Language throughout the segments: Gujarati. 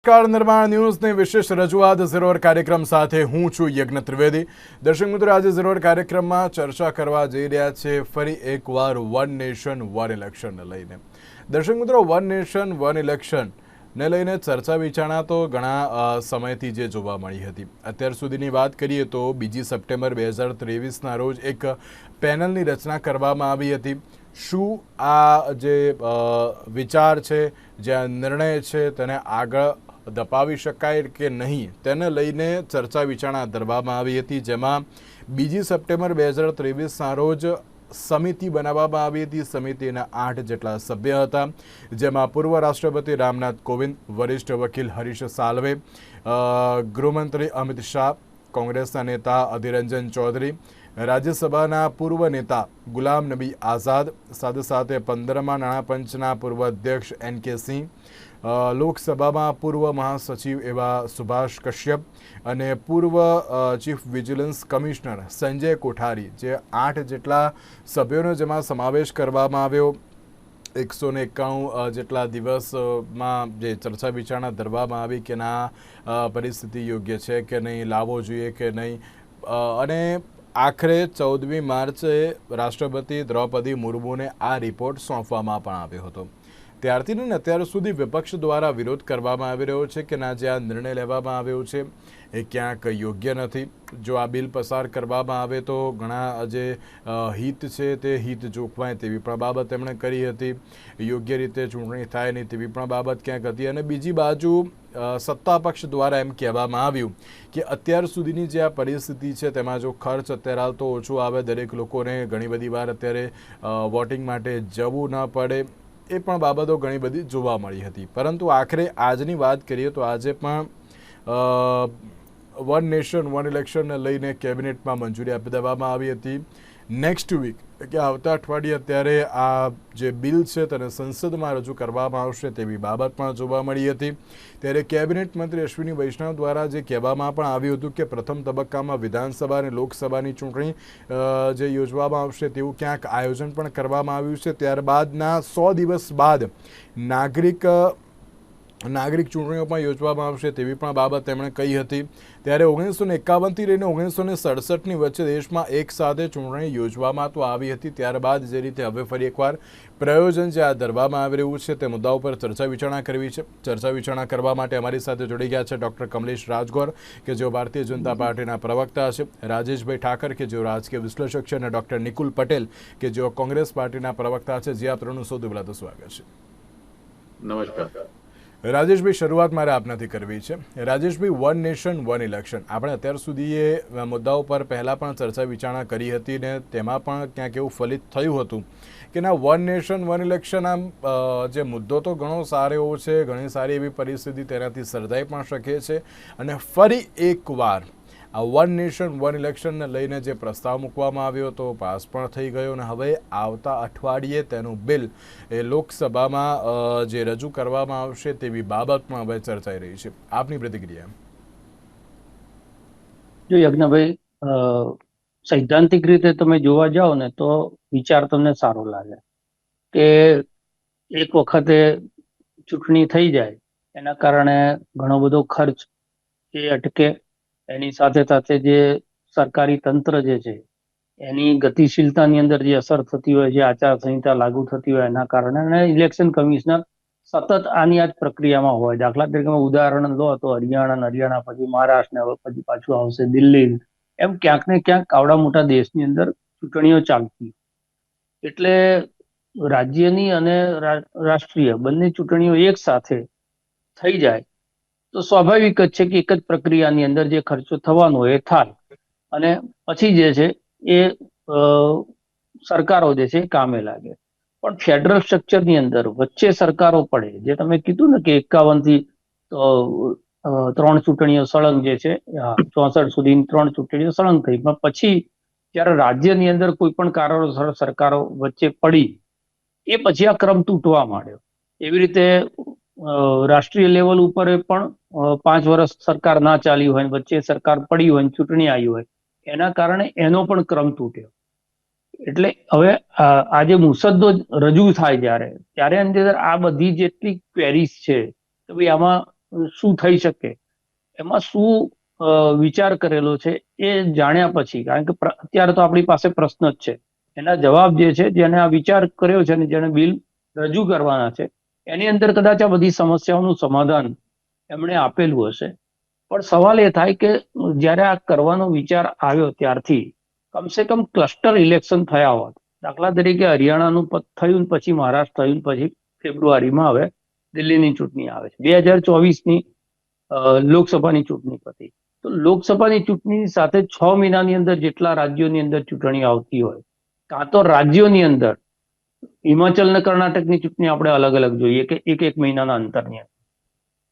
કાર નિર્માણ ન્યૂઝની વિશેષ રજૂઆત ઝીરોર કાર્યક્રમ સાથે હું છું યજ્ઞ ત્રિવેદી. દર્શક મિત્રો, આજે ઝીરોર કાર્યક્રમમાં ચર્ચા કરવા જઈ રહ્યા છે ફરી એકવાર વન નેશન વન ઇલેક્શનને લઈને. દર્શક મિત્રો, વન નેશન વન ઇલેક્શન ને લઈને ચર્ચા વિચારણા તો ઘણા સમયથી જે જોવા મળી હતી. અત્યાર સુધીની વાત કરીએ તો 2 સપ્ટેમ્બર 2023ના રોજ એક પેનલની રચના કરવામાં આવી હતી. શું આ જે વિચાર છે, જે નિર્ણય છે, તેને આગળ ધપાવી શકાય કે નહીં, તેને લઈને ચર્ચા વિચારણા ધરવામાં આવી હતી, જેમાં 2 સપ્ટેમ્બર 2023ના રોજ સમિતિ બનાવવામાં આવી હતી. સમિતિના 8 જેટલા સભ્ય હતા, જેમાં પૂર્વ રાષ્ટ્રપતિ રામનાથ કોવિંદ, વરિષ્ઠ વકીલ હરીશ સાલ્વે, ગૃહમંત્રી અમિત શાહ, કોંગ્રેસના નેતા અધિર રંજન ચૌધરી, રાજ્યસભાના પૂર્વ નેતા ગુલામ નબી આઝાદ, સાથે સાથે 15મા નાણાં પંચના પૂર્વ અધ્યક્ષ NK સિંહ, લોકસભામાં પૂર્વ મહાસચિવ એવા સુભાષ કશ્યપ અને પૂર્વ ચીફ વિજિલન્સ કમિશનર સંજય કોઠારી, જે 8 જેટલા સભ્યોનો જેમાં સમાવેશ કરવામાં આવ્યો. 191 જેટલા દિવસમાં જે ચર્ચા વિચારણા ધરવામાં આવી કે ના પરિસ્થિતિ યોગ્ય છે કે નહીં, લાવવો જોઈએ કે નહીં, અને આખરે 14મી માર્ચે રાષ્ટ્રપતિ દ્રૌપદી મુર્મુને આ રિપોર્ટ સોંપવામાં પણ આવ્યો હતો. ત્યારથી ને અત્યાર સુધી વિપક્ષ દ્વારા વિરોધ કરવામાં આવી રહ્યો છે કે ના, જે આ નિર્ણય લેવામાં આવ્યો છે એ ક્યાંક યોગ્ય નથી. જો આ બિલ પસાર કરવામાં આવે તો ઘણા જે હિત છે તે હિત જોખવાય તેવી પણ બાબત તેમણે કરી હતી. યોગ્ય રીતે ચૂંટણી થાય નહીં તેવી પણ બાબત ક્યાંક હતી. અને બીજી બાજુ સત્તા પક્ષ દ્વારા એમ કહેવામાં આવ્યું કે અત્યાર સુધીની જે આ પરિસ્થિતિ છે તેમાં જો ખર્ચ અત્યારે હાલ તો ઓછો આવે, દરેક લોકોને ઘણી બધી વાર અત્યારે વોટિંગ માટે જવું ન પડે, એ પણ બાબતો ઘણી બધી જોવા મળી હતી. પરંતુ આખરે આજની વાત કરીએ તો આજે પણ વન નેશન વન ઇલેક્શનને લઈને કેબિનેટમાં મંજૂરી આપી દેવામાં આવી હતી. નેક્સ્ટ વીક કે આવતા અઠવાડિયે અત્યારે આ જે બિલ છે તેને સંસદમાં રજૂ કરવામાં આવશે તેવી બાબત પણ જોવા મળી હતી. ત્યારે કેબિનેટ મંત્રી અશ્વિની વૈષ્ણવ દ્વારા જે કહેવામાં પણ આવ્યું હતું કે પ્રથમ તબક્કામાં વિધાનસભા અને લોકસભાની ચૂંટણી જે યોજવામાં આવશે તેવું ક્યાંક આયોજન પણ કરવામાં આવ્યું છે. ત્યારબાદના 100 દિવસ બાદ નાગરિક ચૂંટણીઓ પણ યોજવામાં આવશે તેવી પણ બાબત તેમણે કહી હતી. ત્યારે 1951થી લઈને 1967ની વચ્ચે દેશમાં એક સાથે ચૂંટણી યોજવામાં તો આવી હતી. ત્યારબાદ જે રીતે હવે ફરી એકવાર પ્રયોજન જે આ ધરવામાં આવી રહ્યું છે તે મુદ્દા ઉપર ચર્ચા વિચારણા કરવી છે. ચર્ચા વિચારણા કરવા માટે અમારી સાથે જોડી ગયા છે ડૉક્ટર કમલેશ રાજગોર, કે જેઓ ભારતીય જનતા પાર્ટીના પ્રવક્તા છે, રાજેશભાઈ ઠાકર, કે જેઓ રાજકીય વિશ્લેષક છે, અને ડૉક્ટર નિકુલ પટેલ, કે જેઓ કોંગ્રેસ પાર્ટીના પ્રવક્તા છે. જે આ ત્રણનું સૌથી પહેલાં તો સ્વાગત છે. નમસ્કાર. રાજેશભાઈ, શરૂઆત મારે આપનાથી કરવી છે. Rajeshbhai, one nation one election, આપણે અત્યાર સુધી એ મુદ્દાઓ પર પહેલાં પણ ચર્ચા વિચારણા કરી હતી ને તેમાં પણ ક્યાંક એવું ફલિત થયું હતું કે ના, વન નેશન વન ઇલેક્શન આમ જે મુદ્દો તો ઘણો સારો એવો છે, ઘણી સારી એવી પરિસ્થિતિ તેનાથી સર્જાઈ પણ શકે છે. અને ફરી એકવાર આ વન નેશન વન ઇલેક્શનને લઈને જે પ્રસ્તાવ મૂકવામાં આવ્યો હતો પાસ પણ થઈ ગયો, અને હવે આવતા અઠવાડિયે તેનું બિલ એ લોકસભામાં જે રજૂ કરવામાં આવશે તેવી બાબત પણ હવે ચર્ચાઈ રહી છે. આપની પ્રતિક્રિયા? જો યજ્ઞભાઈ, સૈદ્ધાંતિક રીતે તમે જોવા જાઓ ને તો વિચાર તમને સારો લાગે કે એક વખતે ચૂંટણી થઈ જાય એના કારણે ઘણો બધો ખર્ચ એ અટકે. એની સાથે સાથે જે સરકારી તંત્ર જે છે એની ગતિશીલતાની અંદર જે અસર થતી હોય છે, આચારસંહિતા લાગુ થતી હોય એના કારણે, અને ઇલેક્શન કમિશનર સતત આની આ જ પ્રક્રિયામાં હોય. દાખલા તરીકે ઉદાહરણ લો તો હરિયાણા પછી મહારાષ્ટ્ર, હવે પછી પાછું આવશે દિલ્હી, એમ ક્યાંક ને ક્યાંક આવડા મોટા દેશની અંદર ચૂંટણીઓ ચાલતી. એટલે રાજ્યની અને રાષ્ટ્રીય બંને ચૂંટણીઓ એક સાથે થઈ જાય તો સ્વાભાવિક જ છે કે એક જ પ્રક્રિયાની અંદર જે ખર્ચો થવાનો એ થાય, અને પછી જે છે એ સરકારો જે છે એ કામે લાગે. પણ ફેડરલ સ્ટ્રક્ચરની અંદર વચ્ચે સરકારો પડે, જે તમે કીધું ને કે 51થી 3 ચૂંટણીઓ સળંગ જે છે, 64 સુધી 3 ચૂંટણીઓ સળંગ થઈ, પણ પછી જ્યારે રાજ્યની અંદર કોઈ પણ કારણોસર સરકારો વચ્ચે પડી એ પછી આ ક્રમ તૂટવા માંડ્યો. એવી રીતે રાષ્ટ્રીય લેવલ ઉપર પણ 5 વર્ષ સરકાર ના ચાલી હોય, વચ્ચે સરકાર પડી હોય, ચૂંટણી આવી હોય, એના કારણે એનો પણ ક્રમ તૂટ્યો. એટલે હવે આ જે મુસદ્દો રજૂ થાય ત્યારે અંદર આ બધી જેટલી ક્વેરીઝ છે કે ભાઈ આમાં શું થઈ શકે, એમાં શું વિચાર કરેલો છે એ જાણ્યા પછી, કારણ કે અત્યારે તો આપણી પાસે પ્રશ્ન જ છે, એના જવાબ જે છે, જેને આ વિચાર કર્યો છે અને જેને બિલ રજૂ કરવાના છે, એની અંદર કદાચ આ બધી સમસ્યાઓનું સમાધાન એમણે આપેલું હશે. પણ સવાલ એ થાય કે જ્યારે આ કરવાનો વિચાર આવ્યો ત્યારથી કમસે કમ ક્લસ્ટર ઇલેક્શન થયા હોત. દાખલા તરીકે હરિયાણાનું થયું, પછી મહારાષ્ટ્ર થયું, પછી ફેબ્રુઆરીમાં હવે દિલ્હીની ચૂંટણી આવે છે. 2024ની લોકસભાની ચૂંટણી પછી, તો લોકસભાની ચૂંટણીની સાથે 6 મહિનાની અંદર જેટલા રાજ્યોની અંદર ચૂંટણી આવતી હોય, કાં તો રાજ્યોની અંદર હિમાચલ અને કર્ણાટકની ચૂંટણી આપણે અલગ અલગ જોઈએ કે એક મહિનાના અંતરની અંદર,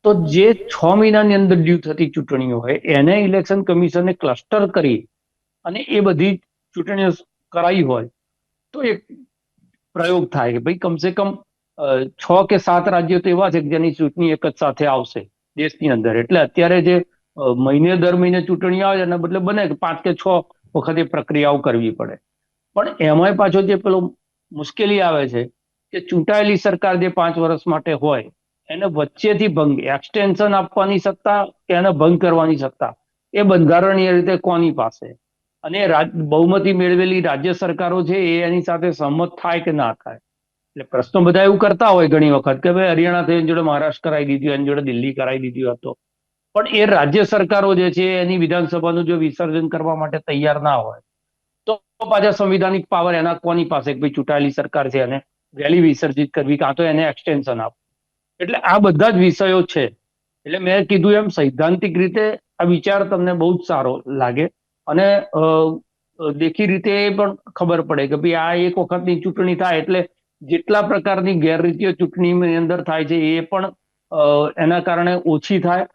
તો જે 6 મહિનાની અંદર ડ્યુ થતી ચૂંટણીઓ હોય એને ઇલેક્શન કમિશને ક્લસ્ટર કરી અને એ બધી ચૂંટણીઓ કરાઈ હોય તો એક પ્રયોગ થાય કે ભાઈ કમસે કમ 6 કે 7 રાજ્યો તો એવા છે કે જેની ચૂંટણી એક જ સાથે આવશે દેશની અંદર. એટલે અત્યારે જે મહિને દર મહિને ચૂંટણી આવે એના બદલે બને કે 5 કે 6 વખત એ પ્રક્રિયાઓ કરવી પડે. પણ એમાંય પાછો જે પેલો મુશ્કેલી આવે છે કે ચૂંટાયેલી સરકાર જે 5 વર્ષ માટે હોય એને વચ્ચેથી ભંગ, એક્સટેન્શન આપવાની સત્તા કે એને ભંગ કરવાની સત્તા એ બંધારણીય રીતે કોની પાસે, અને બહુમતી મેળવેલી રાજ્ય સરકારો છે એ એની સાથે સહમત થાય કે ના થાય. એટલે પ્રશ્નો બધા એવું કરતા હોય ઘણી વખત કે ભાઈ હરિયાણા એની જોડે મહારાષ્ટ્ર કરાવી દીધું, એની જોડે દિલ્હી કરાવી દીધું હતો, પણ એ રાજ્ય સરકારો જે છે એની વિધાનસભાનું જો વિસર્જન કરવા માટે તૈયાર ના હોય તો પાછા સંવિધાનિક પાવર એના કોની પાસે, ભાઈ ચૂંટાયેલી સરકાર છે એને વહેલી વિસર્જિત કરવી કાં તો એને એક્સટેન્શન આપવું. એટલે આ બધા જ વિષયો છે. એટલે મેં કીધું એમ સૈદ્ધાંતિક રીતે આ વિચાર તમને બહુ જ સારો લાગે અને દેખી રીતે એ પણ ખબર પડે કે ભાઈ આ એક વખતની ચૂંટણી થાય એટલે જેટલા પ્રકારની ગેરરીતિઓ ચૂંટણીની અંદર થાય છે એ પણ એના કારણે ઓછી થાય.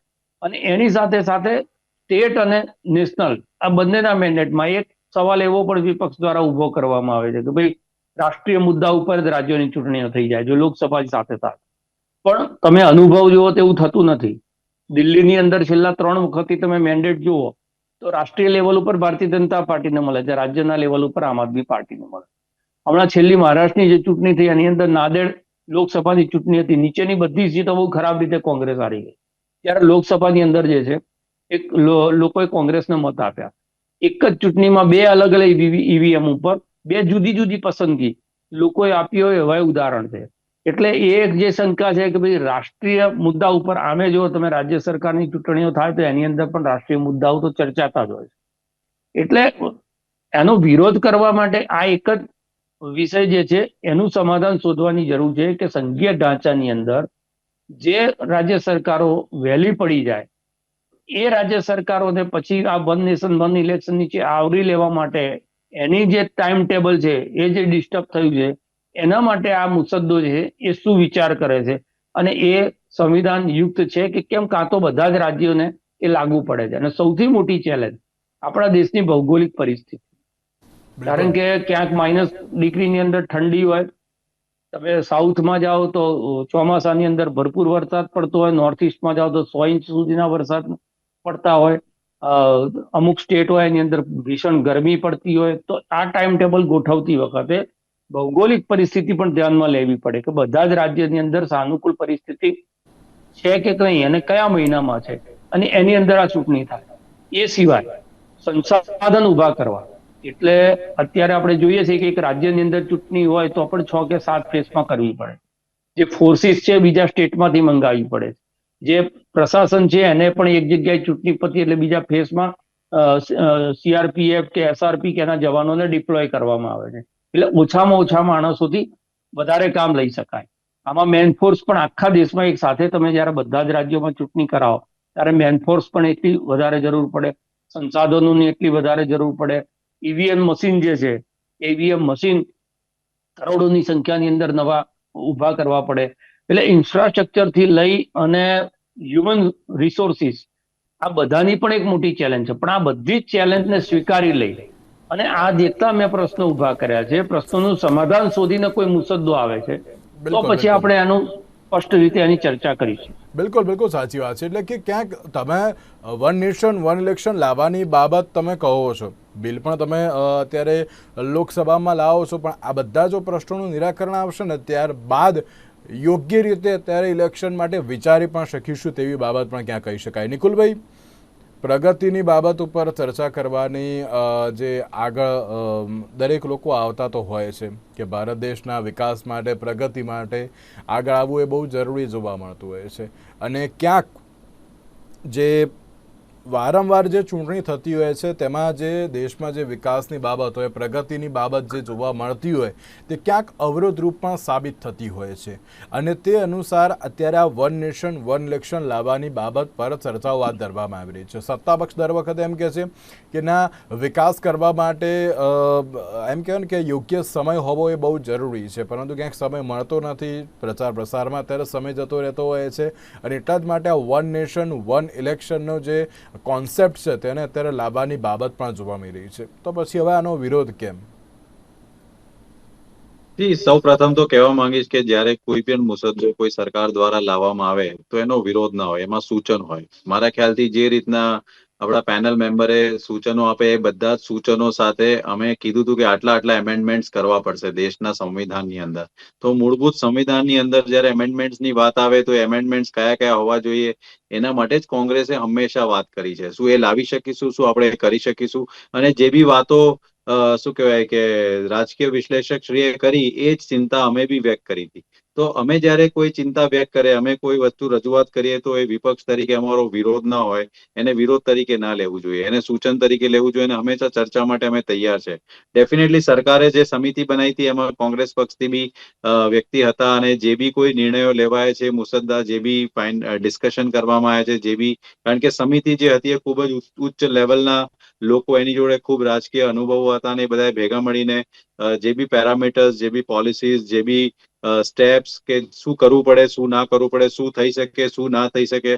અને એની સાથે સાથે સ્ટેટ અને નેશનલ આ બંનેના મેન્ડેટમાં એક સવાલ એવો પણ વિપક્ષ દ્વારા ઉભો કરવામાં આવે છે કે ભાઈ રાષ્ટ્રીય મુદ્દા ઉપર જ રાજ્યોની ચૂંટણીઓ થઈ જાય જો લોકસભા સાથે થાય. પણ તમે અનુભવ જુઓ તેવું થતું નથી. દિલ્હીની અંદર છેલ્લા 3 વખતથી તમે મેન્ડેટ જુઓ તો રાષ્ટ્રીય લેવલ ઉપર ભારતીય જનતા પાર્ટીને મળે છે, રાજ્યના લેવલ ઉપર આમ આદમી પાર્ટીને મળે. હમણાં છેલ્લી મહારાષ્ટ્રની જે ચૂંટણી થઈ એની અંદર નાંદેડ લોકસભાની ચૂંટણી હતી, નીચેની બધી સીટો બહુ ખરાબ રીતે કોંગ્રેસ હારી ગઈ. ત્યારે લોકસભાની અંદર જે છે એક લોકોએ કોંગ્રેસને મત આપ્યા. એક જ ચૂંટણીમાં 2 અલગ અલગ ઈવીએમ ઉપર 2 જુદી જુદી પસંદગી લોકોએ આપી હોય એવા ઉદાહરણ છે. એટલે એ એક જે શંકા છે કે ભાઈ રાષ્ટ્રીય મુદ્દા ઉપર આમે જો તમે રાજ્ય સરકારની ચૂંટણીઓ થાય તો એની અંદર પણ રાષ્ટ્રીય મુદ્દાઓ તો ચર્ચાતા જ હોય છે. એટલે એનો વિરોધ કરવા માટે આ એક જ વિષય જે છે એનું સમાધાન શોધવાની જરૂર છે કે સંઘીય ઢાંચાની અંદર જે રાજ્ય સરકારો વહેલી પડી જાય એ રાજ્ય સરકારોને પછી આ વન નેશન વન ઇલેક્શન નીચે આવરી લેવા માટે એની જે ટાઈમ ટેબલ છે એ જે ડિસ્ટર્બ થયું છે એના માટે આ મુસદ્દો છે એ શું વિચાર કરે છે અને એ સંવિધાન યુક્ત છે કે કેમ, કાં તો બધા જ રાજ્યોને એ લાગુ પડે છે. અને સૌથી મોટી ચેલેન્જ આપણા દેશની ભૌગોલિક પરિસ્થિતિ, કારણ કે ક્યાંક -ડિગ્રીની અંદર ઠંડી હોય, તમે સાઉથમાં જાઓ તો ચોમાસાની અંદર ભરપૂર વરસાદ પડતો હોય, નોર્થ ઇસ્ટમાં જાઓ તો 100 ઇંચ સુધીના વરસાદ પડતા હોય, અમુક સ્ટેટ હોય એની અંદર ભીષણ ગરમી પડતી હોય. તો આ ટાઈમ ટેબલ ગોઠવતી વખતે ભૌગોલિક પરિસ્થિતિ પણ ધ્યાનમાં લેવી પડે કે બધા જ રાજ્યની અંદર સાનુકૂળ પરિસ્થિતિ છે કે નહીં અને કયા મહિનામાં છે અને એની અંદર આ ચૂંટણી થાય. એ સિવાય સંસાધન ઉભા કરવા, એટલે અત્યારે આપણે જોઈએ છીએ કે એક રાજ્યની અંદર ચૂંટણી હોય તો પણ 6 કે 7 ફેઝમાં કરવી પડે. જે ફોર્સિસ છે બીજા સ્ટેટમાંથી મંગાવવી પડે. જે પ્રશાસન છે એને પણ એક જગ્યાએ ચૂંટણી પતી એટલે બીજા ફેઝમાં સીઆરપીએફ કે એસઆરપી કે એના જવાનોને ડિપ્લોય કરવામાં આવે છે. એટલે ઓછામાં ઓછા માણસોથી વધારે કામ લઈ શકાય. આમાં મેનફોર્સ પણ આખા દેશમાં એક સાથે તમે જયારે બધા જ રાજ્યોમાં ચૂંટણી કરાવો ત્યારે મેનફોર્સ પણ એટલી વધારે જરૂર પડે, સંસાધનોની એટલી વધારે જરૂર પડે. ઈવીએમ મશીન જે છે ઈવીએમ મશીન કરોડોની સંખ્યાની અંદર નવા ઉભા કરવા પડે. એટલે ઇન્ફ્રાસ્ટ્રક્ચર થી લઈ અને હ્યુમન રિસોર્સિસ આ બધાની પણ એક મોટી ચેલેન્જ છે. પણ આ બધી જ ચેલેન્જને સ્વીકારી લઈ અને આ જેટલા મેં પ્રશ્નો ઉભા કર્યા છે પ્રશ્નોનું સમાધાન શોધીને કોઈ મુસદ્દો આવે છે તો પછી આપણે એનું સ્પષ્ટ રીતે એની ચર્ચા કરીશું. બિલકુલ બિલકુલ સાચી વાત છે. એટલે કે ક્યાંક તમે વન નેશન વન ઇલેક્શન લાવવાની બાબત તમે કહો છો, બિલ પણ તમે અત્યારે લોકસભામાં લાવો છો, પણ આ બધા જો પ્રશ્નોનું નિરાકરણ આવશે ને ત્યારબાદ યોગ્ય રીતે અત્યારે ઇલેક્શન માટે વિચારી પણ શકીશું તેવી બાબત પણ ક્યાં કહી શકાય. નિકુલભાઈ, પ્રગતિની બાબત ઉપર ચર્ચા કરવાની જે આગળ દરેક લોકો આવતા તો હોય છે કે ભારત દેશના વિકાસ માટે, પ્રગતિ માટે આગળ આવવું એ બહુ જરૂરી જોવા મળતું હોય છે. અને ક્યાંક જે વારંવાર જે ચૂંટણી થતી હોય છે તેમાં જે દેશમાં જે વિકાસની બાબત હોય, પ્રગતિની બાબત જે જોવા મળતી હોય તે ક્યાંક અવરોધરૂપ પણ સાબિત થતી હોય છે. અને તે અનુસાર અત્યારે આ વન નેશન વન ઇલેક્શન લાવવાની બાબત પર ચર્ચાઓ હાથ ધરવામાં આવી રહી છે. સત્તાપક્ષ દર વખતે એમ કહે છે કે ના, વિકાસ કરવા માટે એમ કહેવાય ને કે યોગ્ય સમય હોવો એ બહુ જરૂરી છે, પરંતુ ક્યાંક સમય મળતો નથી. પ્રચાર પ્રસારમાં અત્યારે સમય જતો રહેતો હોય છે અને એટલા જ માટે આ વન નેશન વન ઇલેક્શનનો જે કોન્સેપ્ટ છે તેને અત્યારે લાવવાની બાબત પણ જોવા મળી રહી છે. તો પછી હવે આનો વિરોધ કેમ? સૌ પ્રથમ તો કહેવા માંગીશ કે જ્યારે કોઈ પણ મુસદ્દો કોઈ સરકાર દ્વારા લાવવામાં આવે તો એનો વિરોધ ના હોય, એમાં સૂચન હોય. મારા ખ્યાલથી જે રીતના આપણા પેનલ મેમ્બરે સૂચનો આપે એ બધા જ સૂચનો સાથે અમે કીધું હતું કે આટલા આટલા એમેન્ડમેન્ટ્સ કરવા પડશે દેશના સંવિધાનની અંદર. તો મૂળભૂત સંવિધાનની અંદર જ્યારે એમેન્ડમેન્ટ્સની વાત આવે તો એમેન્ડમેન્ટ્સ કયા કયા હોવા જોઈએ એના માટે જ કોંગ્રેસે હંમેશા વાત કરી છે. શું એ લાવી શકીશું, શું આપણે કરી શકીશું? અને જે બી વાતો શું કહેવાય કે રાજકીય વિશ્લેષક શ્રીએ કરી એ જ ચિંતા અમે બી વ્યક્ત કરી હતી. તો અમે જ્યારે કોઈ ચિંતા વ્યક્ત કરે, અમે કોઈ વસ્તુ રજૂઆત કરીએ તો એ વિપક્ષ તરીકે અમારો વિરોધ ના હોય, એને વિરોધ તરીકે ના લેવું જોઈએ, એને સૂચન તરીકે લેવું જોઈએ. અને હંમેશા ચર્ચા માટે અમે તૈયાર છે. ડેફિનેટલી સરકારે જે સમિતિ બનાવી હતી એમાં કોંગ્રેસ પક્ષથી બી વ્યક્તિ હતા અને જે બી કોઈ નિર્ણયો લેવાય છે, મુસદ્દા જે બી ડિસ્કશન કરવામાં આવે છે, જે બી, કારણ કે સમિતિ જે હતી એ ખૂબ જ ઉચ્ચ લેવલના લોકો, એની જોડે ખૂબ રાજકીય અનુભવો હતા અને એ બધા ભેગા મળીને જે બી પેરામીટર્સ, જે બી પોલિસીઝ, જે બી સ્ટેપ્સ કે શું કરવું પડે, શું ના કરવું પડે, શું થઈ શકે, શું ના થઈ શકે,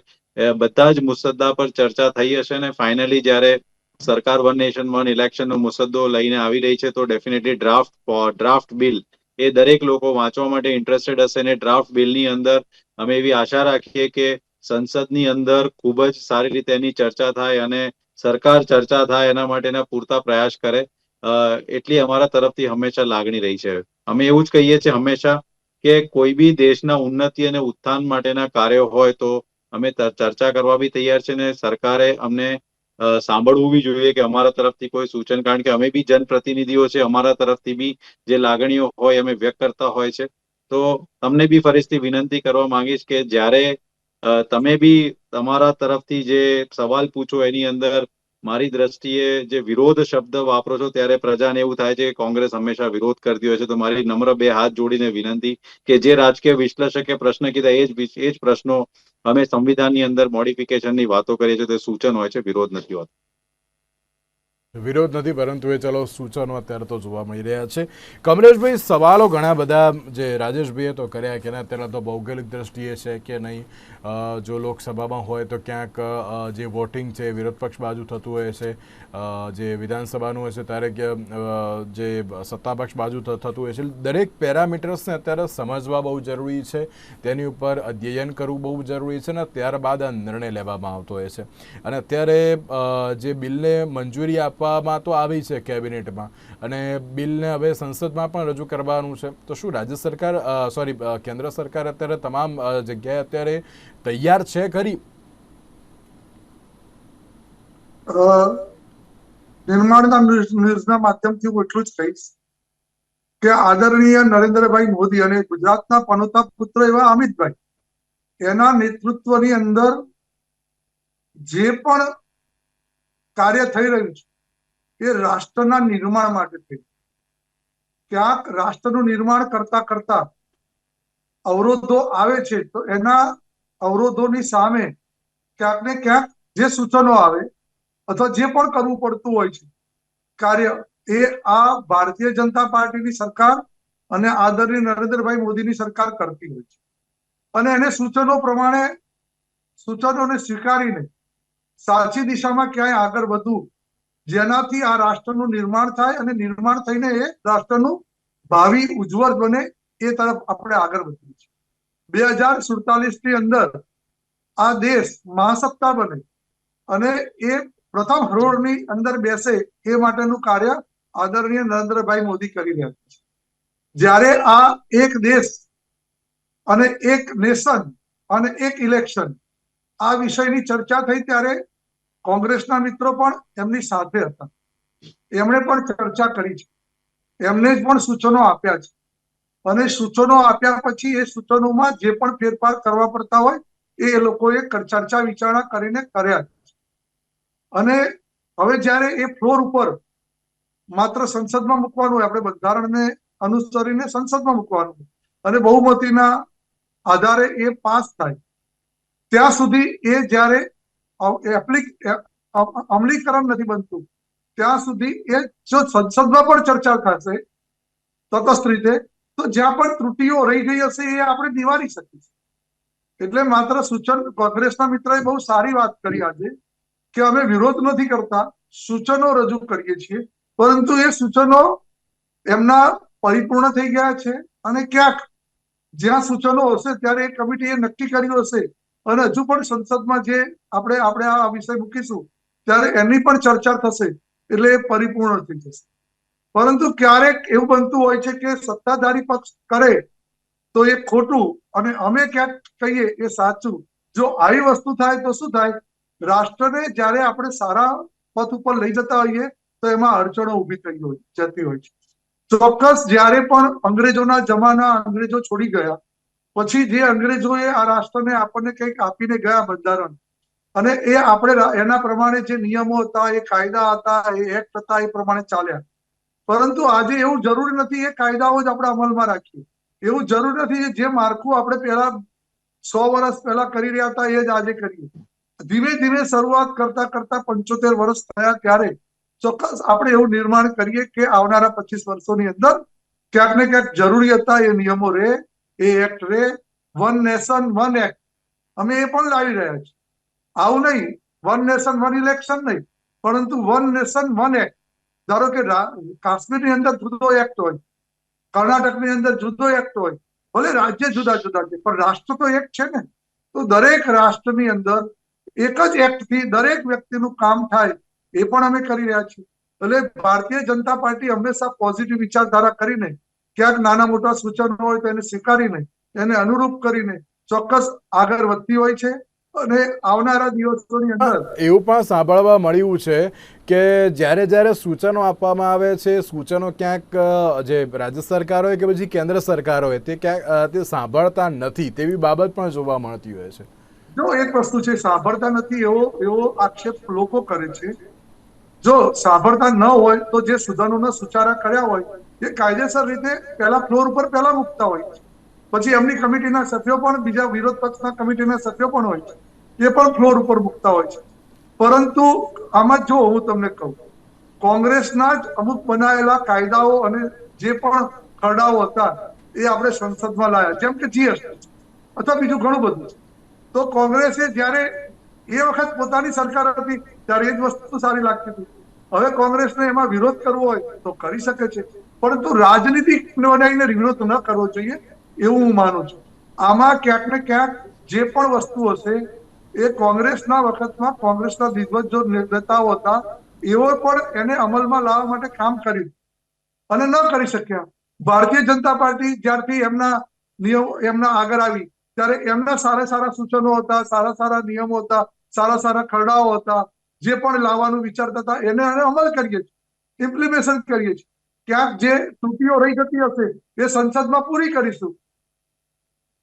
બધા જ મુસદ્દા પર ચર્ચા થઈ હશે. ને ફાઇનલી જ્યારે સરકાર વન નેશન વન ઇલેક્શનનો મુસદ્દો લઈને આવી રહી છે તો ડેફિનેટલી ડ્રાફ્ટ બિલ એ દરેક લોકો વાંચવા માટે ઇન્ટરેસ્ટેડ હશે. ને ડ્રાફ્ટ બિલની અંદર અમે એવી આશા રાખીએ કે સંસદની અંદર ખૂબ જ સારી રીતે એની ચર્ચા થાય અને સરકાર ચર્ચા થાય એના માટેના પૂરતા પ્રયાસ કરે. એટલી અમારા તરફથી હંમેશા લાગણી રહી છે. અમે એવું જ કહીએ છીએ હંમેશા કે કોઈ બી દેશના ઉન્નતિ અને ઉત્થાન માટેના કાર્યો હોય તો અમે ચર્ચા કરવા બી તૈયાર છે. ને સરકારે અમને સાંભળવું બી જોઈએ કે અમારા તરફથી કોઈ સૂચન, કારણ કે અમે બી જનપ્રતિનિધિઓ છે, અમારા તરફથી બી જે લાગણીઓ હોય અમે વ્યક્ત કરતા હોય છે. તો તમને બી ફરીથી વિનંતી કરવા માંગીશ કે જ્યારે તમે બી તમારા તરફથી જે સવાલ પૂછો એની અંદર મારી દ્રષ્ટિએ જે વિરોધ શબ્દ વાપરો છો ત્યારે પ્રજાને એવું થાય છે કે કોંગ્રેસ હંમેશા વિરોધ કરતી હોય છે. તો મારી નમ્ર બે હાથ જોડીને વિનંતી કે જે રાજકીય વિશ્લેષકે પ્રશ્ન કીધા એ જ પ્રશ્નો અમે સંવિધાનની અંદર મોડિફિકેશનની વાતો કરીએ છીએ, તે સૂચન હોય છે, વિરોધ નથી હોતો. વિરોધ નથી, પરંતુ એ ચલો સૂચનો અત્યારે તો જોવા મળી રહ્યા છે. કમલેશભાઈ, સવાલો ઘણા બધા જે રાજેશભાઈએ તો કર્યા કે અત્યારે તો ભૌગોલિક દ્રષ્ટિએ છે કે નહીં, જો લોકસભામાં હોય તો ક્યાંક જે વોટિંગ છે વિરોધ પક્ષ બાજુ થતું હોય છે, જે વિધાનસભાનું હોય છે ત્યારે જે સત્તાપક્ષ બાજુ થતું હોય છે. દરેક પેરામીટર્સને અત્યારે સમજવા બહુ જરૂરી છે, તેની ઉપર અધ્યયન કરવું બહુ જરૂરી છે ને ત્યારબાદ આ નિર્ણય લેવામાં આવતો હોય છે. અને અત્યારે જે બિલને મંજૂરી આપવામાં તો આવી છે કેબિનેટમાં અને બિલને હવે સંસદમાં પણ રજૂ કરવાનું છે. તો શું રાજ્ય સરકાર કેન્દ્ર સરકાર અત્યારે તમામ જગ્યાએ અત્યારે તૈયાર છે ખરી? નિર્માણના ન્યૂઝના માધ્યમથી હું એટલું જ કહીશ કે આદરણીય નરેન્દ્રભાઈ મોદી અને ગુજરાતના પનોતા પુત્ર એવા અમિતભાઈ, એના નેતૃત્વની અંદર જે પણ કાર્ય થઈ રહ્યું છે એ રાષ્ટ્રના નિર્માણ માટે થઈ. ક્યાંક રાષ્ટ્રનું નિર્માણ કરતા કરતા અવરોધો આવે છે તો એના અવરોધોની સામે ક્યાંક ને ક્યાંક જે સૂચનો આવે અથવા જે પણ કરવું પડતું હોય છે કાર્ય, એ આ ભારતીય જનતા પાર્ટીની સરકાર અને આદરણીય નરેન્દ્રભાઈ મોદીની સરકાર કરતી હોય છે. અને એને સૂચનોને સ્વીકારીને સાચી દિશામાં ક્યાંય આગળ વધવું, જેનાથી આ રાષ્ટ્રનું નિર્માણ થાય અને નિર્માણ થઈને એ રાષ્ટ્રનું ભાવિ ઉજ્જવળ બને એ તરફ આપણે આગળ વધીએ છીએ. 2047ની અંદર આ દેશ મહાસત્તા બને અને એ પ્રથમ હરોળની અંદર બેસે એ માટેનું કાર્ય આદરણીય નરેન્દ્રભાઈ મોદી કરી રહ્યા છે. જ્યારે આ એક દેશ અને એક નેશન અને એક ઇલેક્શન આ વિષયની ચર્ચા થઈ ત્યારે કોંગ્રેસના મિત્રો પણ એમની સાથે હતા. એમણે પણ ચર્ચા કરી છે, એમને જ પણ સૂચનો આપ્યા છે અને સૂચનો આપ્યા પછી એ સૂચનોમાં જે પણ ફેરફાર કરવા પડતા હોય એ લોકોએ ચર્ચા વિચારણા કરીને કર્યા છે. અને હવે જ્યારે એ ફ્લોર ઉપર માત્ર સંસદમાં મૂકવાનું હોય, આપણે બંધારણને અનુસરીને સંસદમાં મૂકવાનું અને બહુમતીના આધારે એ પાસ થાય ત્યાં સુધી એ જ્યારે અમલીકરણ નથી બનતું ત્યાં સુધી એ જો સંસદમાં પણ ચર્ચા થશે તટસ્થ રીતે, તો જ્યાં પણ ત્રુટીઓ રહી ગઈ હશે એ આપણે નિવારી શકીશું. એટલે માત્ર સૂચન, કોંગ્રેસના મિત્રએ બહુ સારી વાત કરી આજે કે અમે વિરોધ નથી કરતા, સૂચનો રજૂ કરીએ છીએ, પરંતુ એ સૂચનો એમના પરિપૂર્ણ થઈ ગયા છે અને ક્યાંક જ્યાં સૂચનો હશે ત્યારે એ કમિટીએ નક્કી કર્યું હશે અને હજુ પણ સંસદમાં જે આપણે આ વિષય મૂકીશું ત્યારે એની પણ ચર્ચા થશે એટલે એ પરિપૂર્ણ થઈ જશે. પરંતુ ક્યારેક એવું બનતું હોય છે કે સત્તાધારી પક્ષ કરે તો એ ખોટું અને અમે ક્યાંક કહીએ એ સાચું. જો આવી વસ્તુ થાય તો શું થાય, રાષ્ટ્રને જ્યારે આપણે સારા પથ ઉપર લઈ જતા હોઈએ તો એમાં અડચણો ઊભી જતી હોય છે. ચોક્કસ જ્યારે પણ અંગ્રેજોના જમાના, અંગ્રેજો છોડી ગયા પછી જે અંગ્રેજોએ આ રાષ્ટ્રને આપણને કંઈક આપીને ગયા બંધારણ, અને એ આપણે એના પ્રમાણે જે નિયમો હતા, એ કાયદા હતા, એ એક્ટ હતા, એ પ્રમાણે ચાલ્યા. પરંતુ આજે એવું જરૂરી નથી એ કાયદાઓ જ આપણે અમલમાં રાખીએ, એવું જરૂરી નથી જે માળખું આપણે પહેલા 100 વર્ષ પહેલા કરી રહ્યા હતા એ જ આજે કરીએ. ધીમે ધીમે શરૂઆત કરતા કરતા 75 વર્ષ થયા ત્યારે ચોક્કસ આપણે એવું નિર્માણ કરીએ કે આવનારા 25 વર્ષોની અંદર ક્યાંક ને ક્યાંક જરૂરી હતા એ નિયમો રે, એ એક્ટ રે. વન નેશન વન એક્ટ અમે એ પણ લાવી રહ્યા છીએ. આવું નહીં વન નેશન વન ઇલેક્શન નહીં, પરંતુ વન નેશન વન એક્ટ. ધારો કે કાશ્મીરની અંદર જુદો એક્ટ હોય, કર્ણાટકની અંદર જુદો એક્ટ હોય, ભલે રાજ્ય જુદા જુદા છે પણ રાષ્ટ્ર તો એક છે ને. તો દરેક રાષ્ટ્રની અંદર એક જ એક્ટથી દરેક વ્યક્તિનું કામ થાય એ પણ અમે કરી રહ્યા છીએ. એટલે ભારતીય જનતા પાર્ટી હંમેશા પોઝિટિવ વિચારધારા કરીને ક્યાંક નાના મોટા સૂચનો હોય તો એને સ્વીકારીને એને અનુરૂપ કરીને ચોક્કસ આગળ વધતી હોય છે. અને આવનારા દિવસોની અંદર એવું પણ સાંભળવા મળ્યું છે કે જ્યારે જ્યારે સૂચનો આપવામાં આવે છે, સૂચનો ક્યાંક જે રાજ્ય સરકાર હોય કે પછી કેન્દ્ર સરકાર હોય તે ક્યાંક તે સાંભળતા નથી તેવી બાબત પણ જોવા મળતી હોય છે. જો એક વસ્તુ છે, સાંભળતા નથી એવો આક્ષેપ લોકો કરે છે. જો સાંભળતા ન હોય તો જે સૂચનોના સુચારા કર્યા હોય એ કાયદેસર રીતે પહેલા ફ્લોર ઉપર પહેલા મૂકતા હોય છે, પછી એમની કમિટીના સભ્યો પણ, બીજા વિરોધ પક્ષના કમિટીના સભ્યો પણ હોય છે, એ પણ ફ્લોર ઉપર મૂકતા હોય છે. પરંતુ આમાં જો હું તમને કહું, કોંગ્રેસના જ અમુક બનાવેલા કાયદાઓ અને જે પણ ખરડાઓ હતા એ આપણે સંસદમાં લાયા, જેમ કે જીએસટી અથવા બીજું ઘણું બધું. તો કોંગ્રેસે જ્યારે એ વખત પોતાની સરકાર હતી ત્યારે એ જ વસ્તુ સારી લાગતી હતી. હવે કોંગ્રેસને એમાં વિરોધ કરવો હોય તો કરી શકે છે, પરંતુ રાજનીતિક બનાવીને વિરોધ ન કરવો જોઈએ એવું હું માનું છું. આમાં ક્યાંક ને ક્યાંક જે પણ વસ્તુ હશે એ કોંગ્રેસના વખતમાં કોંગ્રેસના દિગ્ગજો નેતાઓ હતા એઓ પણ એને અમલમાં લાવવા માટે કામ કર્યું અને ન કરી શક્યા. ભારતીય જનતા પાર્ટી જ્યારથી એમના આગળ આવી ત્યારે એમના સારા સારા સૂચનો હતા, સારા સારા નિયમો હતા, સારા સારા ખરડાઓ હતા, જે પણ લાવવાનું વિચારતા હતા એને અમલ કરીએ છીએ, ઇમ્પ્લિમેશન કરીએ છીએ. ક્યાંક જે ત્રુટીઓ રહી જતી હશે એ સંસદમાં પૂરી કરીશું.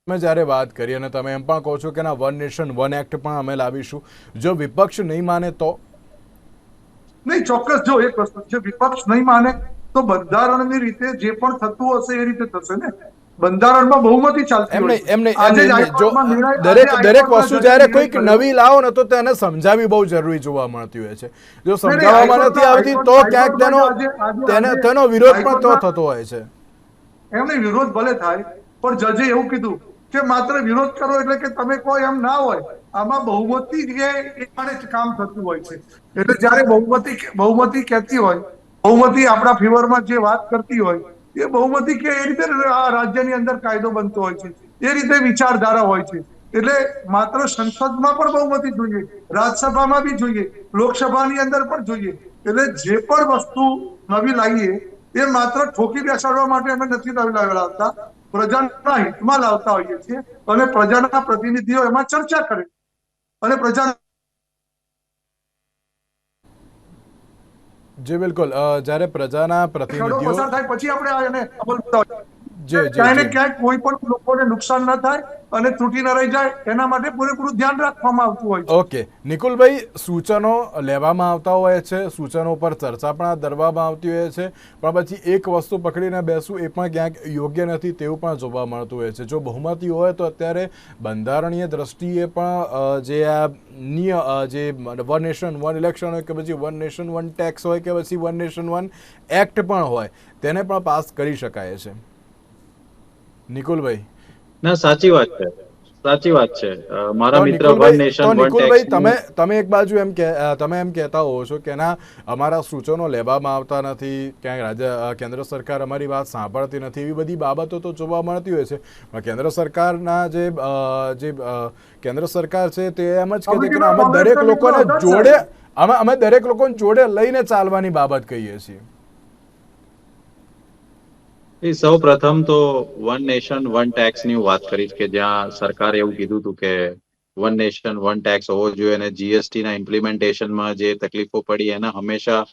તમે જ્યારે વાત કરી અને તમે એમ પણ કહો છો કે ના વન નેશન વન એક્ટ પણ અમે લાવીશું, જો વિપક્ષ નહીં માને તો? નહીં, ચોક્કસ જો એક વસ્તુ છે, વિપક્ષ નહીં માને તો બંધારણની રીતે જે પણ થતું હશે એ રીતે થશે ને. બંધારણમાં બહુમતી ચાલતી હોય. દરેક વસ્તુ જ્યારે કોઈક નવી લાવો ને તો તેને સમજાવવી બહુ જરૂરી જોવા મળતી હોય છે. જો સમજાવવામાં નથી આવતી તો ક્યાંક તેનો વિરોધ પણ તો થતો હોય છે. એમને વિરોધ ભલે થાય પણ જજે એવું કીધું કે માત્ર વિરોધ કરો એટલે કે તમે કોઈ એમ ના હોય. આમાં બહુમતી એ કામ થતું હોય છે. એટલે જયારે બહુમતી કહેતી હોય, બહુમતી આપણા ફેવરમાં જે વાત કરતી હોય એ બહુમતી કે એ રીતે આ રાજ્યની અંદર કાયદો બનતો હોય છે, એ રીતે વિચારધારા હોય છે. એટલે માત્ર સંસદમાં પણ બહુમતી જોઈએ, રાજ્યસભામાં બી જોઈએ, લોકસભાની અંદર પણ જોઈએ. એટલે જે પણ વસ્તુ નવી લાવીએ એ માત્ર ઠોકી બેસાડવા માટે અમે નથી નવી લાવતા, પ્રજાના હિતમાં લાવતા હોઈએ છીએ અને પ્રજાના પ્રતિનિધિઓ એમાં ચર્ચા કરે અને પ્રજા જી બિલકુલ, જ્યારે પ્રજાના પ્રતિનિધિઓ પસાર થાય પછી આપણે એને અમલતા હોઈએ. જી ક્યાંય ને જી ક્યાંક કોઈ પણ લોકોને નુકસાન ન થાય અને ત્રુટિ ન રહી જાય એના માટે પૂરેપૂરું ધ્યાન રાખવામાં આવતું હોય છે. ઓકે નિકુલભાઈ, સૂચનો લેવામાં આવતા હોય છે, સૂચનો પર ચર્ચા પણ ધરવામાં આવતી હોય છે, પણ પછી એક વસ્તુ પકડીને બેસવું એ પણ ક્યાંક યોગ્ય નથી તેવું પણ જોવા મળતું હોય છે. જો બહુમતી હોય તો અત્યારે બંધારણીય દ્રષ્ટિએ પણ જે આ જે વન નેશન વન ઇલેક્શન હોય કે પછી વન નેશન વન ટેક્સ હોય કે પછી વન નેશન વન એક્ટ પણ હોય તેને પણ પાસ કરી શકાય છે. નિકુલભાઈ, ના, સાચી વાત છે, સાચી વાત છે. મારા તો મિત્ર one nation one Nikulbhai tax તમે એક બાજુ તમે એમ કહેતા હોવો છો કે ના અમારા સૂચનો લેવામાં આવતા નથી, ક્યાંક કેન્દ્ર સરકાર અમારી વાત સાંભળતી નથી, એવી બધી બાબતો તો જોવા મળતી હોય છે. પણ કેન્દ્ર સરકારના જે કેન્દ્ર સરકાર છે તે એમ જ કહે છે કે અમે દરેક લોકોને જોડે અમે દરેક લોકોને જોડે લઈને ચાલવાની બાબત કહીએ છીએ. સૌ પ્રથમ તો વન નેશન વન ટેક્સ ની વાત કરીશ કે જ્યાં સરકારે એવું કીધું હતું કે વન નેશન વન ટેક્સ હોવો જોઈએ અને જીએસટી ના ઇમ્પ્લિમેન્ટેશનમાં જે તકલીફો પડી એના હંમેશા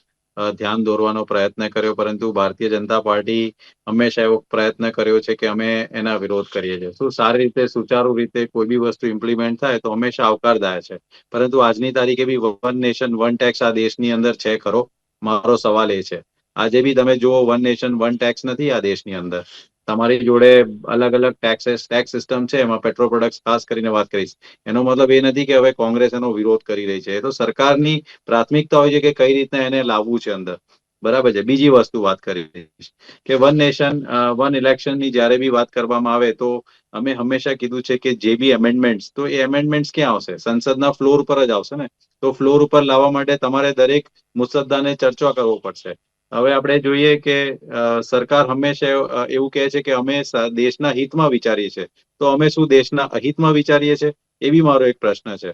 ધ્યાન દોરવાનો પ્રયત્ન કર્યો, પરંતુ ભારતીય જનતા પાર્ટી હંમેશા એવો પ્રયત્ન કર્યો છે કે અમે એના વિરોધ કરીએ છીએ. શું સારી રીતે સુચારુ રીતે કોઈ બી વસ્તુ ઇમ્પ્લિમેન્ટ થાય તો હંમેશા આવકારદાયક છે, પરંતુ આજની તારીખે બી વન નેશન વન ટેક્સ આ દેશની અંદર છે ખરો? મારો સવાલ એ છે. આજે બી તમે જુઓ વન નેશન વન ટેક્સ નથી આ દેશની અંદર. તમારી જોડે અલગ અલગ ટેક્સ સિસ્ટમ છે, એમાં પેટ્રોલ પ્રોડક્ટ ખાસ કરીને વાત કરીશ. એનો મતલબ એ નથી કે હવે કોંગ્રેસ એનો વિરોધ કરી રહી છે. એ તો સરકારની પ્રાથમિકતા હોય છે કે કઈ રીતના એને લાવવું છે અંદર. બરાબર છે. બીજી વસ્તુ વાત કરીશ કે વન નેશન વન ઇલેક્શન ની જયારે બી વાત કરવામાં આવે તો અમે હંમેશા કીધું છે કે જે બી એમેન્ડમેન્ટ્સ, તો એ એમેન્ડમેન્ટ્સ ક્યાં આવશે? સંસદના ફ્લોર પર જ આવશે ને. તો ફ્લોર ઉપર લાવવા માટે તમારે દરેક મુસદ્દાને ચર્ચા કરવો પડશે. હવે આપણે જોઈએ કે સરકાર હંમેશા એવું કહે છે કે અમે દેશના હિતમાં વિચારીએ છીએ, તો અમે શું દેશના અહિતમાં વિચારીએ છીએ? એ બી મારો એક પ્રશ્ન છે.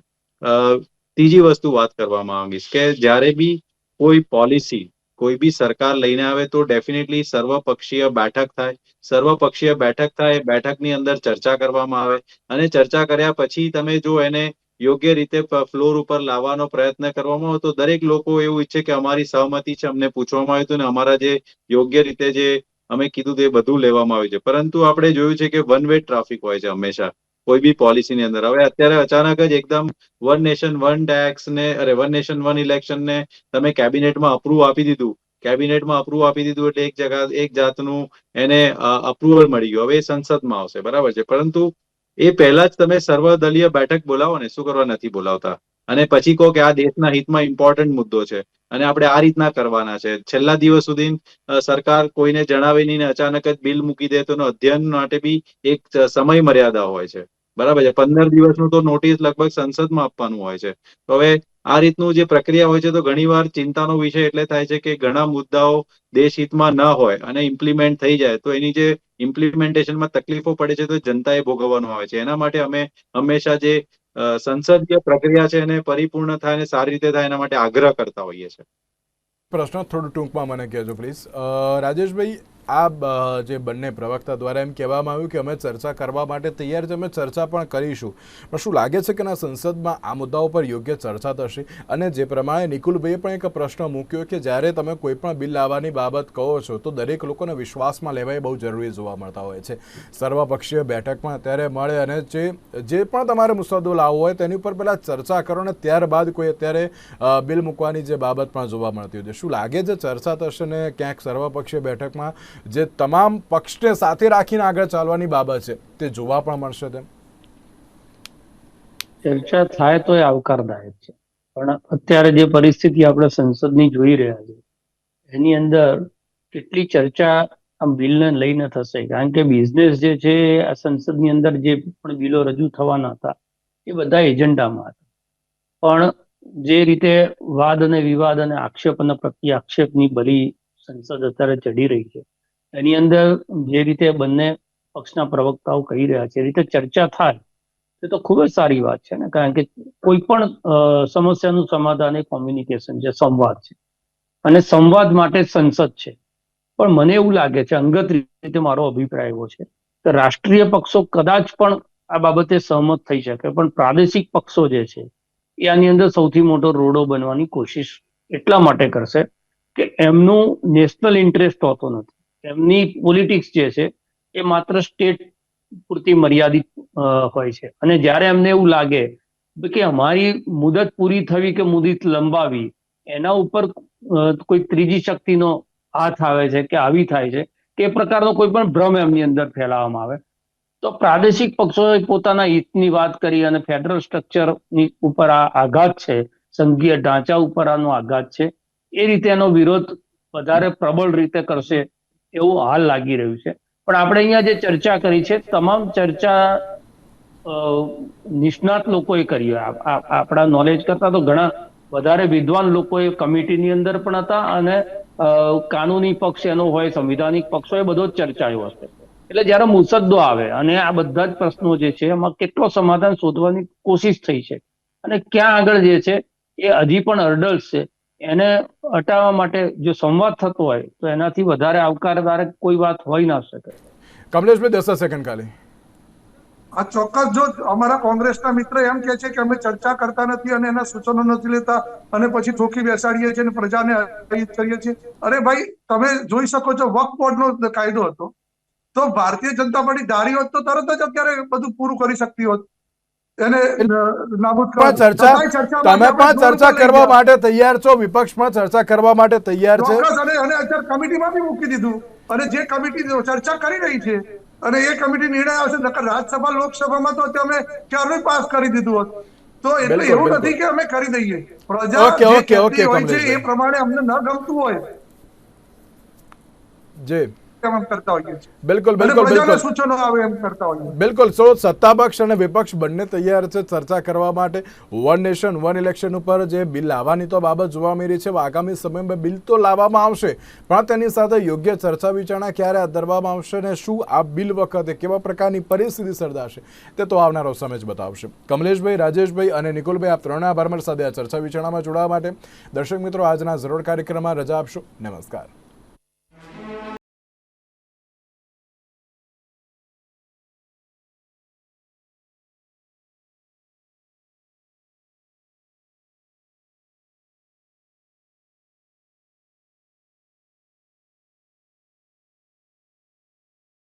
ત્રીજી વસ્તુ વાત કરવા માંગીશ કે જ્યારે બી કોઈ પોલિસી કોઈ બી સરકાર લઈને આવે તો ડેફિનેટલી સર્વપક્ષીય બેઠક થાય. સર્વપક્ષીય બેઠક થાય, બેઠકની અંદર ચર્ચા કરવામાં આવે અને ચર્ચા કર્યા પછી તમે જો એને યોગ્ય રીતે ફ્લોર ઉપર લાવવાનો પ્રયત્ન કરવામાં આવે તો દરેક લોકો એવું ઈચ્છે કે અમારી સહમતિ છે, અમને પૂછવામાં આવ્યું હતું ને અમારા જે યોગ્ય રીતે જે અમે કીધું તે બધું લેવામાં આવ્યું છે. પરંતુ આપણે જોયું છે કે વન વે ટ્રાફિક હોય છે હંમેશા કોઈ બી પોલિસીની અંદર. હવે અત્યારે અચાનક જ એકદમ વન નેશન વન ટેક્સ ને વન નેશન વન ઇલેક્શન ને તમે કેબિનેટમાં અપ્રૂવ આપી દીધું. કેબિનેટમાં અપ્રૂવ આપી દીધું એટલે એક જાતનું એને અપ્રુવલ મળી ગયું. હવે એ સંસદમાં આવશે, બરાબર છે. પરંતુ એ પહેલા જ તમે સર્વદલીય બેઠક બોલાવો ને, શું કરવા નથી બોલાવતા? અને પછી કહો કે આ દેશના હિતમાં ઇમ્પોર્ટન્ટ મુદ્દો છે અને આપણે આ રીતના કરવાના છે. છેલ્લા દિવસ સુધી સરકાર કોઈને જણાવે નહીં ને અચાનક જ બિલ મૂકી દે તો એનો અધ્યયન માટે બી એક સમય મર્યાદા હોય છે, બરાબર છે. 15 દિવસનું તો નોટિસ લગભગ સંસદમાં આપવાનું હોય છે. તો હવે આ રીતનું જે પ્રક્રિયા હોય છે તો ઘણીવાર ચિંતાનો વિષય એટલે થાય છે કે ઘણા મુદ્દાઓ દેશહિતમાં ન હોય અને ઇમ્પ્લિમેન્ટ થઈ જાય તો એની જે ઇમ્પ્લિમેન્ટેશનમાં તકલીફો પડે છે તો જનતાએ ભોગવવાનું આવે છે. એના માટે અમે હંમેશા જે સંસદીય પ્રક્રિયા છે એને પરિપૂર્ણ થાય અને સારી રીતે થાય એના માટે આગ્રહ કરતા હોઈએ છીએ. પ્રશ્ન થોડું ટૂંકમાં મને કહેજો પ્લીઝ. રાજેશભાઈ, આ જે બંને પ્રવક્તા દ્વારા એમ કહેવામાં આવ્યું કે અમે ચર્ચા કરવા માટે તૈયાર છે, અમે ચર્ચા પણ કરીશું, પણ શું લાગે છે કે ના સંસદમાં આ મુદ્દાઓ પર યોગ્ય ચર્ચા થશે? અને જે પ્રમાણે નિકુલભાઈએ પણ એક પ્રશ્ન મૂક્યો કે જ્યારે તમે કોઈ પણ બિલ લાવવાની બાબત કહો છો તો દરેક લોકોને વિશ્વાસમાં લેવા એ બહુ જરૂરી જોવા મળતા હોય છે. સર્વપક્ષીય બેઠકમાં અત્યારે મળે અને જે પણ તમારે મુસદ્દો લાવવો હોય તેની ઉપર પહેલાં ચર્ચા કરો ને ત્યારબાદ કોઈ અત્યારે બિલ મૂકવાની જે બાબત પણ જોવા મળતી હોય છે. શું લાગે છે ચર્ચા થશે ને ક્યાંક સર્વપક્ષીય બેઠકમાં જે તમામ પક્ષને સાથે રાખીને આગળ ચાલવાની બાબત છે તે જોવા પણ મળશે? તેમ ચર્ચા થાય તો એ આવકારદાયક છે, પણ અત્યારે જે પરિસ્થિતિ આપણે સંસદની જોઈ રહ્યા છે એની અંદર કેટલી ચર્ચા આ બિલને લઈને થશે? કારણ કે બિઝનેસ જે છે આ સંસદની અંદર જે પણ બિલો રજૂ થવાના હતા એ બધા એજન્ડામાં હતા, પણ જે રીતે વાદ અને વિવાદ અને આક્ષેપ અને પ્રત્યે આક્ષેપની બલી સંસદ અત્યારે ચડી રહી છે એની અંદર જે રીતે બંને પક્ષના પ્રવક્તાઓ કહી રહ્યા છે એ રીતે ચર્ચા થાય એ તો ખૂબ જ સારી વાત છે ને. કારણ કે કોઈ પણ સમસ્યાનું સમાધાન એ કોમ્યુનિકેશન છે, સંવાદ છે, અને સંવાદ માટે સંસદ છે. પણ મને એવું લાગે છે, અંગત રીતે મારો અભિપ્રાય એવો છે તો રાષ્ટ્રીય પક્ષો કદાચ પણ આ બાબતે સહમત થઈ શકે, પણ પ્રાદેશિક પક્ષો જે છે એ આની અંદર સૌથી મોટો રોડો બનવાની કોશિશ એટલા માટે કરશે કે એમનું નેશનલ ઇન્ટરેસ્ટ હોતો નથી. એમની પોલિટિક્સ જે છે એ માત્ર સ્ટેટ પૂરતી મર્યાદિત હોય છે, અને જ્યારે એમને એવું લાગે કે અમારી મુદત પૂરી થવી કે મુદત લંબાવી એના ઉપર કોઈ ત્રીજી શક્તિનો હાથ આવે છે કે આવી થાય છે કે એ પ્રકારનો કોઈ પણ ભ્રમ એમની અંદર ફેલાવવામાં આવે, તો પ્રાદેશિક પક્ષોએ પોતાના હિતની વાત કરી અને ફેડરલ સ્ટ્રક્ચરની ઉપર આ આઘાત છે, સંઘીય ઢાંચા ઉપર આનો આઘાત છે, એ રીતે એનો વિરોધ વધારે પ્રબળ રીતે કરશે એવું હાલ લાગી રહ્યું છે. પણ આપણે અહીંયા જે ચર્ચા કરી છે તમામ ચર્ચા નિષ્ણાત લોકોએ કરી. આપણા નોલેજ કરતા તો ઘણા વધારે વિદ્વાન લોકોએ કમિટીની અંદર પણ હતા, અને કાનૂની પક્ષ એનો હોય, સંવિધાનિક પક્ષ હોય, બધો જ ચર્ચાયો હશે. એટલે જયારે મુસદ્દો આવે અને આ બધા જ પ્રશ્નો જે છે એમાં કેટલો સમાધાન શોધવાની કોશિશ થઈ છે અને ક્યાં આગળ જે છે એ હજી પણ હર્ડલ્સ છે, એને હટાવવા માટે જો સંવાદ થતો હોય તો એનાથી વધારે આવકારદાયક કોઈ વાત હોઈ ના શકે. કમલેશભાઈ 10 સેકન્ડ ખાલી. આ ચોક્કસ. જો અમારા કોંગ્રેસના મિત્ર એમ કે છે કે અમે ચર્ચા કરતા નથી અને એના સૂચનો નથી લેતા અને પછી ઠોકી બેસાડીએ છીએ અને પ્રજાને અહિત કરીએ છીએ, અરે ભાઈ તમે જોઈ શકો છો વક્ફ બોર્ડનો કાયદો હતો તો ભારતીય જનતા પાર્ટી ધારી હોત તો તરત જ અત્યારે બધું પૂરું કરી શકતી હોત, એને નાબૂદ તમે પણ ચર્ચા કરવા માટે તૈયાર છો, વિપક્ષ પણ ચર્ચા કરવા માટે તૈયાર છે. અને અત્યારે કમિટીમાં બી મૂકી દીધું, અને જે કમિટી ચર્ચા કરી રહી છે અને એ કમિટી નિર્ણય આવશે, નકર રાજ્યસભા લોકસભામાં તો અમે ક્યારનું પાસ કરી દીધું હોત. તો એટલે એવું નથી કે અમે કરી દઈએ, પ્રજા જે કહેતી હોય છે એ પ્રમાણે અમને ન ગમતું હોય જે કરતા હોઈએ છીએ. બિલકુલ સૂચનો આવે એમ કરતા હોઈએ. બિલકુલ. સો સત્તાપક્ષ અને વિપક્ષ બંને તૈયાર છે ચર્ચા કરવા માટે. વન નેશન વન ઇલેક્શન ઉપર જે બિલ લાવવાની તો બાબત જોવા મળી રહી છે, આગામી સમયમાં બિલ તો લાવવામાં આવશે, પણ તેની સાથે યોગ્ય ચર્ચા વિચારણા ક્યારે ધરવામાં આવશે અને શું આ બિલ વખતે કેવા પ્રકારની પરિસ્થિતિ સર્જાશે તે તો આવનારો સમય જ બતાવશે. કમલેશભાઈ, રાજેશભાઈ અને નિકુલભાઈ, આપ ત્રણેય આભાર સાથે આ ચર્ચા વિચારણામાં જોડાવા માટે. દર્શક મિત્રો, આજના જરૂર કાર્યક્રમમાં રજા આપશો. નમસ્કાર.